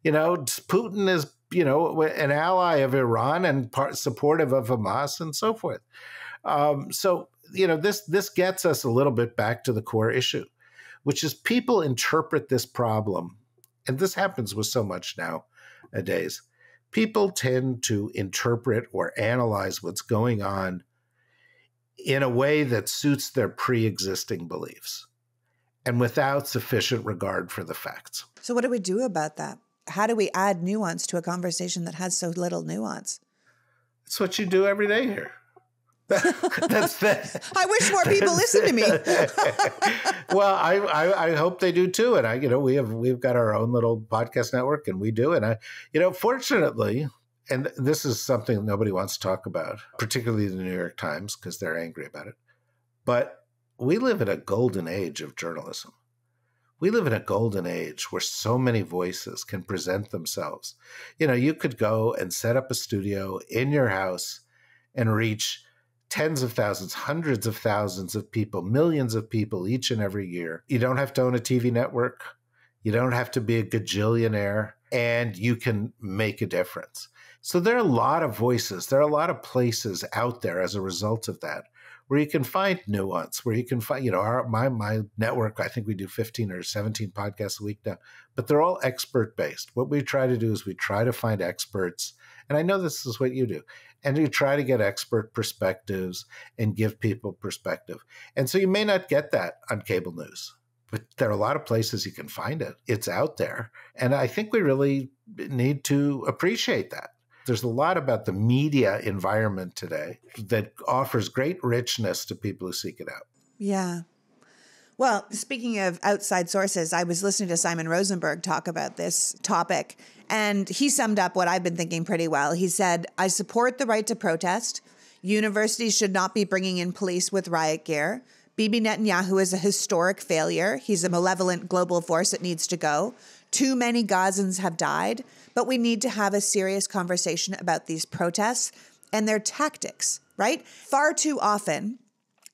Putin is, an ally of Iran and supportive of Hamas and so forth. This gets us a little bit back to the core issue, which is people interpret this problem, and this happens with so much nowadays. People tend to interpret or analyze what's going on in a way that suits their pre-existing beliefs and without sufficient regard for the facts. So what do we do about that? How do we add nuance to a conversation that has so little nuance? It's what you do every day here. That's that. I wish more people listen to me. Well, I hope they do too. And we've got our own little podcast network, and we do. And fortunately, and this is something nobody wants to talk about, particularly the New York Times, because they're angry about it. But we live in a golden age of journalism. We live in a golden age where so many voices can present themselves. You could go and set up a studio in your house and reach tens of thousands, hundreds of thousands of people, millions of people each and every year. You don't have to own a TV network. You don't have to be a gajillionaire. and you can make a difference. So there are a lot of voices. There are a lot of places out there as a result of that where you can find nuance, where you can find, my network, I think we do 15 or 17 podcasts a week now, but they're all expert-based. What we try to do is we try to find experts, and I know this is what you do, and you try to get expert perspectives and give people perspective. And so you may not get that on cable news, but there are a lot of places you can find it. It's out there. And I think we really need to appreciate that. There's a lot about the media environment today that offers great richness to people who seek it out. Yeah. Well, speaking of outside sources, I was listening to Simon Rosenberg talk about this topic, and he summed up what I've been thinking pretty well. He said, I support the right to protest. Universities should not be bringing in police with riot gear. Bibi Netanyahu is a historic failure. He's a malevolent global force that needs to go. Too many Gazans have died, but we need to have a serious conversation about these protests and their tactics, right? Far too often,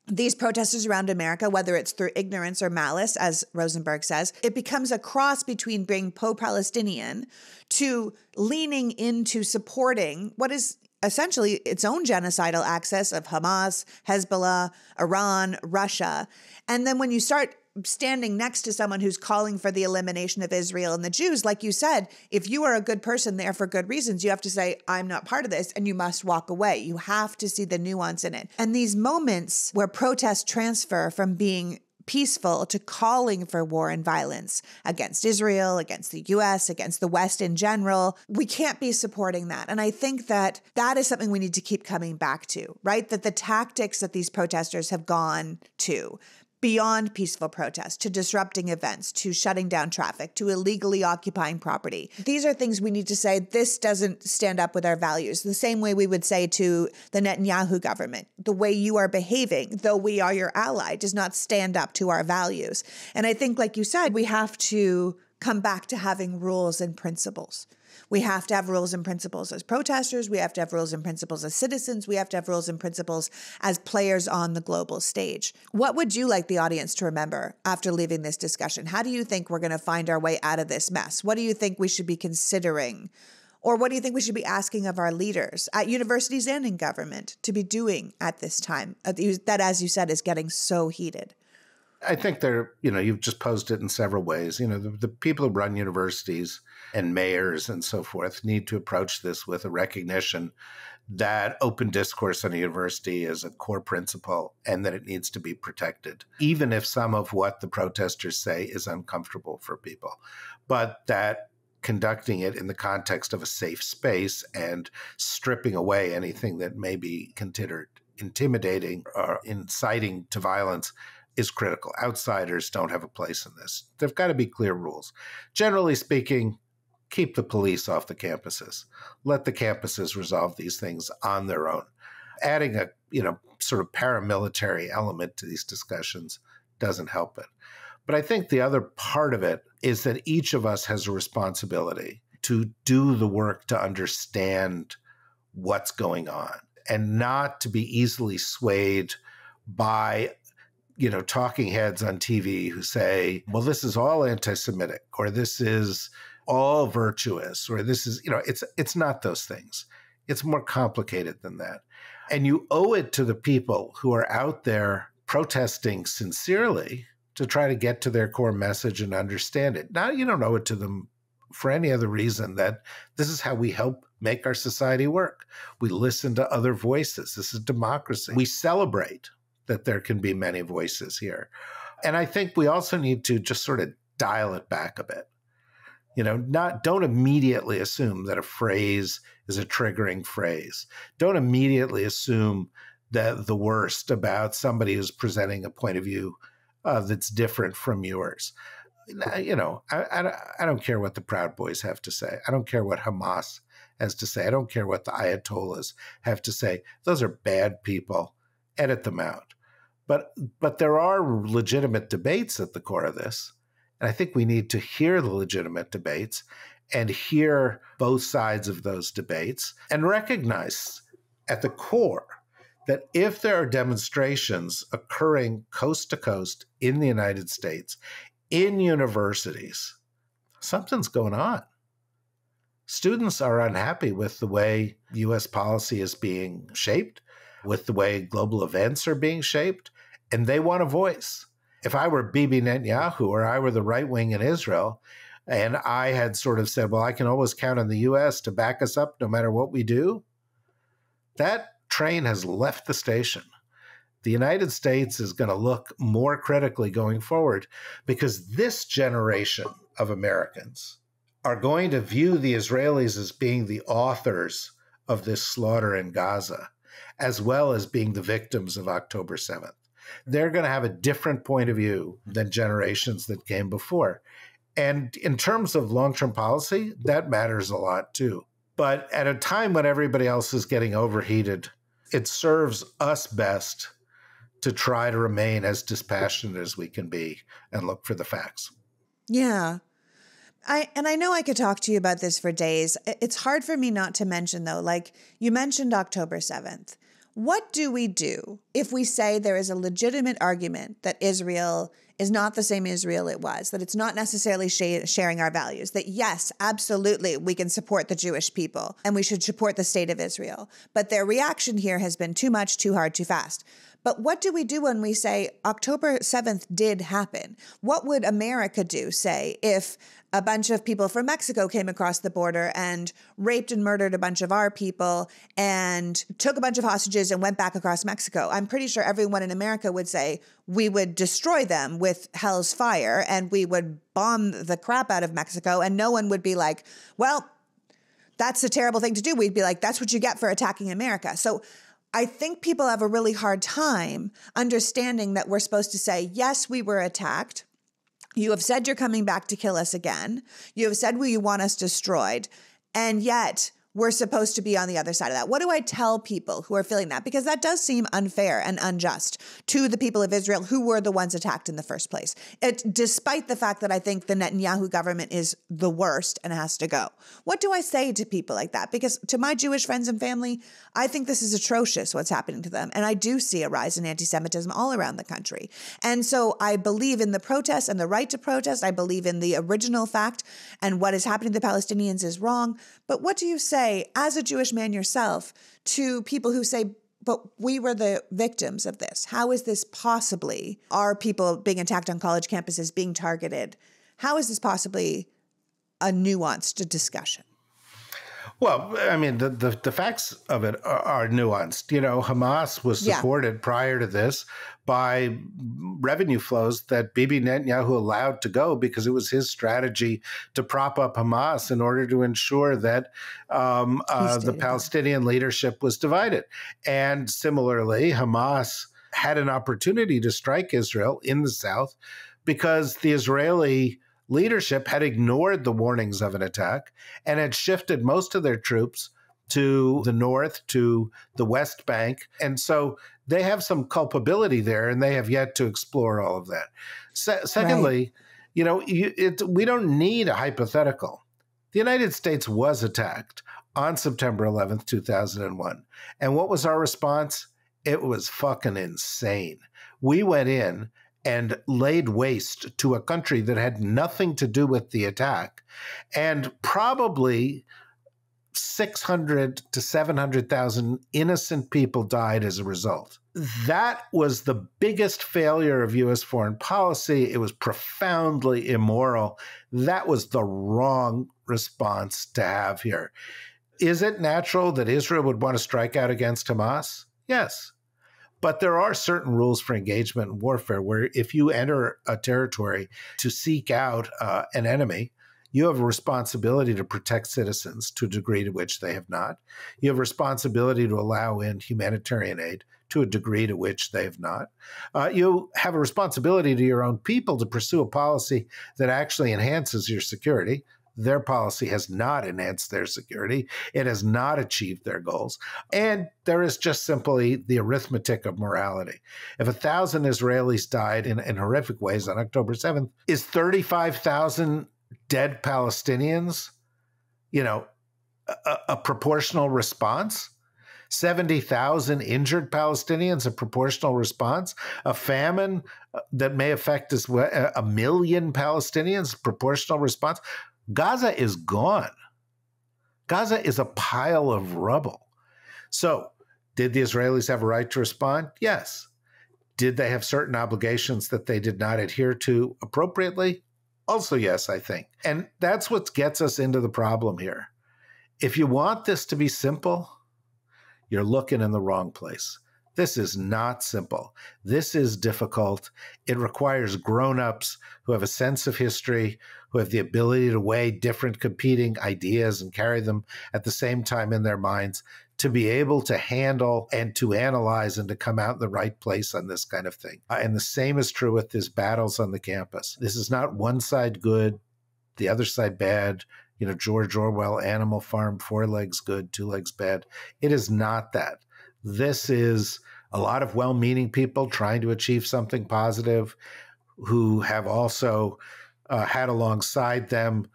these protesters around America, whether it's through ignorance or malice, as Rosenberg says, it becomes a cross between being pro-Palestinian to leaning into supporting what is essentially its own genocidal axis of Hamas, Hezbollah, Iran, Russia. And then when you start standing next to someone who's calling for the elimination of Israel and the Jews, like you said, if you are a good person there for good reasons, you have to say, I'm not part of this, and you must walk away. You have to see the nuance in it. And these moments where protests transfer from being peaceful to calling for war and violence against Israel, against the US, against the West in general, we can't be supporting that. And I think that that is something we need to keep coming back to, right? That the tactics that these protesters have gone to, beyond peaceful protest, to disrupting events, to shutting down traffic, to illegally occupying property. These are things we need to say, this doesn't stand up with our values. The same way we would say to the Netanyahu government, the way you are behaving, though we are your ally, does not stand up to our values. And I think, like you said, we have to come back to having rules and principles. We have to have rules and principles as protesters. We have to have rules and principles as citizens. We have to have rules and principles as players on the global stage. What would you like the audience to remember after leaving this discussion? How do you think we're going to find our way out of this mess? What do you think we should be considering? Or what do you think we should be asking of our leaders at universities and in government to be doing at this time that, as you said, is getting so heated? I think you've just posed it in several ways. The people who run universities and mayors and so forth need to approach this with a recognition that open discourse in a university is a core principle and that it needs to be protected, even if some of what the protesters say is uncomfortable for people, but that conducting it in the context of a safe space and stripping away anything that may be considered intimidating or inciting to violence is critical. Outsiders don't have a place in this. There've got to be clear rules. Generally speaking, keep the police off the campuses. Let the campuses resolve these things on their own. Adding a, sort of paramilitary element to these discussions doesn't help it. But I think the other part of it is that each of us has a responsibility to do the work to understand what's going on and not to be easily swayed by talking heads on TV who say, well, this is all anti-Semitic, or this is all virtuous, or this is, it's not those things. It's more complicated than that. And you owe it to the people who are out there protesting sincerely to try to get to their core message and understand it. Now, you don't owe it to them for any other reason that this is how we help make our society work. We listen to other voices. This is democracy. We celebrate that there can be many voices here. And I think we also need to just sort of dial it back a bit. Don't immediately assume that a phrase is a triggering phrase. Don't immediately assume that the worst about somebody who's presenting a point of view that's different from yours. I don't care what the Proud Boys have to say. I don't care what Hamas has to say. I don't care what the Ayatollahs have to say. Those are bad people. Edit them out. But there are legitimate debates at the core of this. And I think we need to hear the legitimate debates and hear both sides of those debates and recognize at the core that if there are demonstrations occurring coast to coast in the United States, in universities, something's going on. Students are unhappy with the way U.S. policy is being shaped, with the way global events are being shaped, and they want a voice. If I were Bibi Netanyahu or I were the right wing in Israel, and I had sort of said, well, I can always count on the U.S. to back us up no matter what we do, that train has left the station. The United States is going to look more critically going forward because this generation of Americans are going to view the Israelis as being the authors of this slaughter in Gaza, as well as being the victims of October 7th. They're going to have a different point of view than generations that came before. And in terms of long-term policy, that matters a lot too. But at a time when everybody else is getting overheated, it serves us best to try to remain as dispassionate as we can be and look for the facts. Yeah. I know I could talk to you about this for days. It's hard for me not to mention, though, like you mentioned October 7th. What do we do if we say there is a legitimate argument that Israel is not the same Israel it was, that it's not necessarily sharing our values, that yes, absolutely, we can support the Jewish people and we should support the state of Israel, but their reaction here has been too much, too hard, too fast. But what do we do when we say October 7th did happen? What would America do, say, if a bunch of people from Mexico came across the border and raped and murdered a bunch of our people and took a bunch of hostages and went back across Mexico? I'm pretty sure everyone in America would say we would destroy them with hell's fire and we would bomb the crap out of Mexico, and no one would be like, well, that's a terrible thing to do. We'd be like, that's what you get for attacking America. So I think people have a really hard time understanding that we're supposed to say, yes, we were attacked. You have said you're coming back to kill us again. You have said you want us destroyed. And yet we're supposed to be on the other side of that. What do I tell people who are feeling that? Because that does seem unfair and unjust to the people of Israel who were the ones attacked in the first place. Despite the fact that I think the Netanyahu government is the worst and has to go. What do I say to people like that? Because to my Jewish friends and family, I think this is atrocious what's happening to them. And I do see a rise in anti-Semitism all around the country. And so I believe in the protest and the right to protest. I believe in the original fact, and what is happening to the Palestinians is wrong. But what do you say as a Jewish man yourself to people who say, but we were the victims of this? How is this possibly our people being attacked on college campuses, being targeted? How is this possibly a nuanced discussion? Well, I mean, the facts of it are nuanced. You know, Hamas was supported prior to this by revenue flows that Bibi Netanyahu allowed to go because it was his strategy to prop up Hamas in order to ensure that the Palestinian leadership was divided. And similarly, Hamas had an opportunity to strike Israel in the south because the Israeli leadership had ignored the warnings of an attack and had shifted most of their troops to the north, to the West Bank. And so they have some culpability there, and they have yet to explore all of that. Secondly, you know, we don't need a hypothetical. The United States was attacked on September 11th, 2001. And what was our response? It was fucking insane. We went in and laid waste to a country that had nothing to do with the attack. And probably 600 to 700,000 innocent people died as a result. That was the biggest failure of U.S. foreign policy. It was profoundly immoral. That was the wrong response to have here. Is it natural that Israel would want to strike out against Hamas? Yes. But there are certain rules for engagement in warfare where if you enter a territory to seek out an enemy, you have a responsibility to protect citizens to a degree to which they have not. You have a responsibility to allow in humanitarian aid to a degree to which they have not. You have a responsibility to your own people to pursue a policy that actually enhances your security. Their policy has not enhanced their security. It has not achieved their goals. And there is just simply the arithmetic of morality. If 1,000 Israelis died in horrific ways on October 7th, is 35,000 dead Palestinians, you know, a proportional response? 70,000 injured Palestinians, a proportional response? A famine that may affect as well 1 million Palestinians, proportional response? Gaza is gone. Gaza is a pile of rubble. So did the Israelis have a right to respond? Yes. Did they have certain obligations that they did not adhere to appropriately? Also, yes, I think. And that's what gets us into the problem here. If you want this to be simple, you're looking in the wrong place. This is not simple. This is difficult. It requires grown-ups who have a sense of history, who have the ability to weigh different competing ideas and carry them at the same time in their minds, to be able to handle and to analyze and to come out in the right place on this kind of thing. And the same is true with these battles on the campus. This is not one side good, the other side bad. George Orwell, Animal Farm, 4 legs good, 2 legs bad. It is not that. This is a lot of well-meaning people trying to achieve something positive who have also had alongside them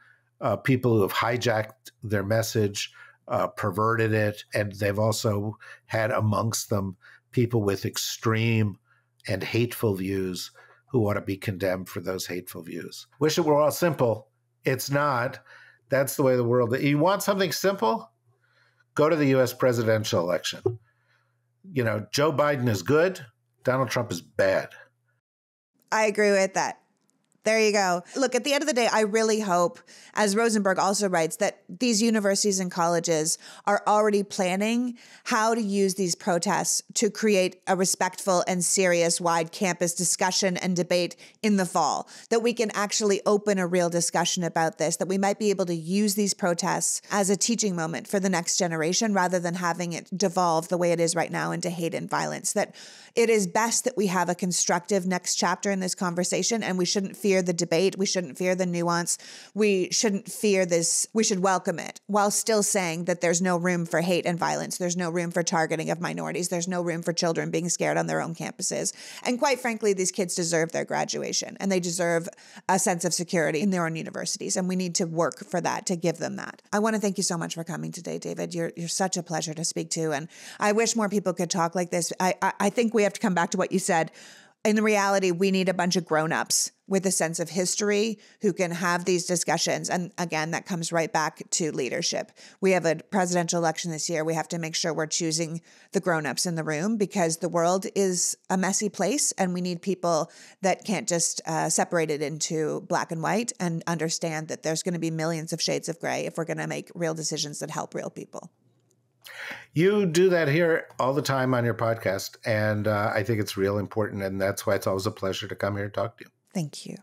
people who have hijacked their message, perverted it, and they've also had amongst them people with extreme and hateful views who ought to be condemned for those hateful views. Wish it were all simple. It's not. That's the way the world. You want something simple? Go to the U.S. presidential election. Joe Biden is good. Donald Trump is bad. I agree with that. There you go. Look, at the end of the day, I really hope, as Rosenberg also writes, that these universities and colleges are already planning how to use these protests to create a respectful and serious wide campus discussion and debate in the fall, that we can actually open a real discussion about this, that we might be able to use these protests as a teaching moment for the next generation rather than having it devolve the way it is right now into hate and violence, that it is best that we have a constructive next chapter in this conversation, and we shouldn't fear the debate. We shouldn't fear the nuance. We shouldn't fear this. We should welcome it while still saying that there's no room for hate and violence. There's no room for targeting of minorities. There's no room for children being scared on their own campuses. And quite frankly, these kids deserve their graduation, and they deserve a sense of security in their own universities. And we need to work for that, to give them that. I want to thank you so much for coming today, David. You're such a pleasure to speak to. And I wish more people could talk like this. I think we have to come back to what you said. In reality, we need a bunch of grown-ups with a sense of history who can have these discussions. And again, that comes right back to leadership. We have a presidential election this year. We have to make sure we're choosing the grown-ups in the room because the world is a messy place and we need people that can't just separate it into black and white and understand that there's going to be millions of shades of gray if we're going to make real decisions that help real people. You do that here all the time on your podcast, and I think it's real important, and that's why it's always a pleasure to come here and talk to you. Thank you.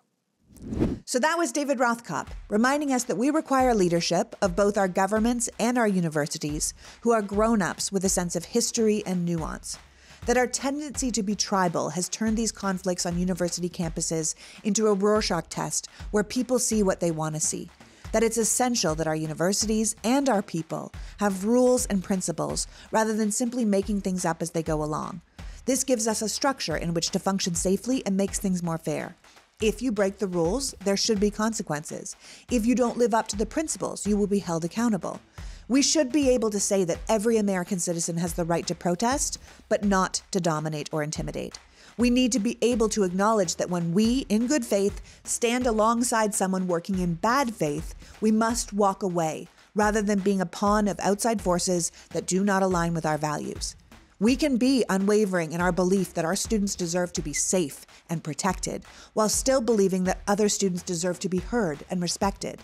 So that was David Rothkopf, reminding us that we require leadership of both our governments and our universities who are grown-ups with a sense of history and nuance. That our tendency to be tribal has turned these conflicts on university campuses into a Rorschach test where people see what they want to see. That it's essential that our universities and our people have rules and principles rather than simply making things up as they go along. This gives us a structure in which to function safely and makes things more fair. If you break the rules, there should be consequences. If you don't live up to the principles, you will be held accountable. We should be able to say that every American citizen has the right to protest, but not to dominate or intimidate. We need to be able to acknowledge that when we, in good faith, stand alongside someone working in bad faith, we must walk away rather than being a pawn of outside forces that do not align with our values. We can be unwavering in our belief that our students deserve to be safe and protected, while still believing that other students deserve to be heard and respected.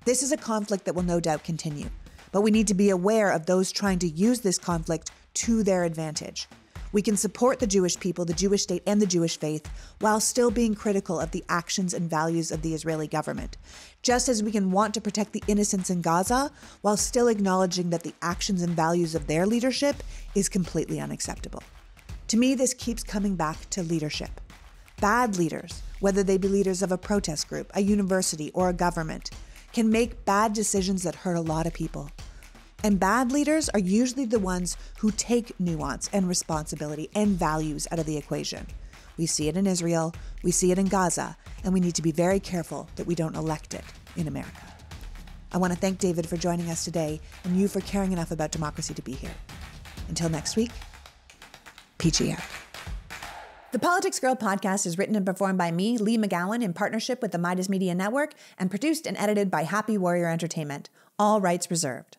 This is a conflict that will no doubt continue, but we need to be aware of those trying to use this conflict to their advantage. We can support the Jewish people, the Jewish state, and the Jewish faith while still being critical of the actions and values of the Israeli government, just as we can want to protect the innocents in Gaza while still acknowledging that the actions and values of their leadership is completely unacceptable. To me, this keeps coming back to leadership. Bad leaders, whether they be leaders of a protest group, a university, or a government, can make bad decisions that hurt a lot of people. And bad leaders are usually the ones who take nuance and responsibility and values out of the equation. We see it in Israel, we see it in Gaza, and we need to be very careful that we don't elect it in America. I want to thank David for joining us today and you for caring enough about democracy to be here. Until next week, PG out. The PoliticsGirl podcast is written and performed by me, Lee McGowan, in partnership with the Meidas Media Network, and produced and edited by Happy Warrior Entertainment. All rights reserved.